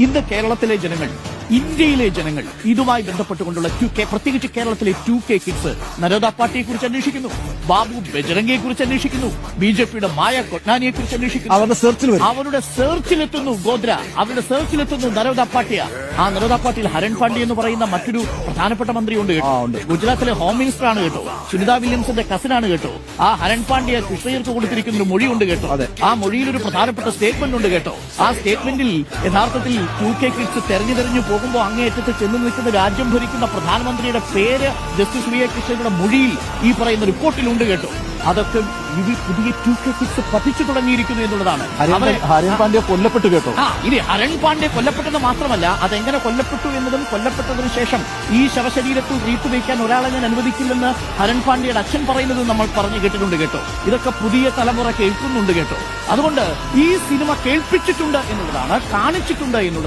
ഇന്ന് കേരളത്തിലെ ജനങ്ങൾ, ഇന്ത്യയിലെ ജനങ്ങൾ ഇതുമായി ബന്ധപ്പെട്ടുകൊണ്ടുള്ള പ്രത്യേകിച്ച് കേരളത്തിലെ 2K കിഡ്സ് നരോദ പാർട്ടിയെ കുറിച്ച് അന്വേഷിക്കുന്നു, ബാബു ബജരംഗയെ കുറിച്ച് അന്വേഷിക്കുന്നു, ബിജെപിയുടെ മായ കൊട്നാനിയെ കുറിച്ച് അന്വേഷിക്കുന്നു. അവരുടെ സെർച്ചിലെത്തുന്നു ഗോദ്ര, അവരുടെ സെർച്ചിലെത്തുന്നു നരോദ പാർട്ടിയ. ആ നരോദ പാർട്ടിയിൽ ഹരൺ പാണ്ഡ്യ എന്ന് പറയുന്ന മറ്റൊരു പ്രധാനപ്പെട്ട മന്ത്രിയുണ്ട് കേട്ടോ. ഗുജറാത്തിലെ ഹോം മിനിസ്റ്റർ ആണ് കേട്ടോ. സുനിത വില്യംസിന്റെ കസിനാണ് കേട്ടോ. ആ ഹരൺ പാണ്ഡ്യ കൃഷ്ണയ്യർക്ക് കൊടുത്തിരിക്കുന്ന ഒരു മൊഴിയുണ്ട് കേട്ടോ. ആ മൊഴിയിൽ ഒരു പ്രധാനപ്പെട്ട സ്റ്റേറ്റ്മെന്റ് ഉണ്ട് കേട്ടോ. ആ സ്റ്റേറ്റ്മെന്റിൽ യഥാർത്ഥത്തിൽ 2K കിഡ്സ് തെരഞ്ഞു പോകുമ്പോൾ അങ്ങേയറ്റത്ത് ചെന്ന് നിൽക്കുന്ന രാജ്യം ഭരിക്കുന്ന പ്രധാനമന്ത്രിയുടെ പേര് ജസ്റ്റിസ് വി എ കൃഷ്ണയുടെ മൊഴിയിൽ ഈ പറയുന്ന റിപ്പോർട്ടിലുണ്ട് കേട്ടോ. അതൊക്കെ പുതിയ 2K കിഡ്സ് പഠിച്ചു തുടങ്ങിയിരിക്കുന്നു എന്നുള്ളതാണ്. ഹരൺ പാണ്ഡ്യ കൊല്ലപ്പെട്ടു കേട്ടോ. ഇനി ഹരൺ പാണ്ഡ്യ കൊല്ലപ്പെട്ടെന്ന് മാത്രമല്ല, അതെങ്ങനെ കൊല്ലപ്പെട്ടു എന്നതും കൊല്ലപ്പെട്ടതിനു ശേഷം ഈ ശവശരീരത്തിൽ റീത്തുവയ്ക്കാൻ ഒരാളെ ഞാൻ അനുവദിക്കില്ലെന്ന് ഹരൺ പാണ്ഡ്യയുടെ അച്ഛൻ പറയുന്നത് നമ്മൾ പറഞ്ഞു കേട്ടിട്ടുണ്ട് കേട്ടോ. ഇതൊക്കെ പുതിയ തലമുറ കേൾക്കുന്നുണ്ട് കേട്ടോ. അതുകൊണ്ട് ഈ സിനിമ കേൾപ്പിച്ചിട്ടുണ്ട് എന്നുള്ളതാണ്, കാണിച്ചിട്ടുണ്ട് എന്നുള്ളത്.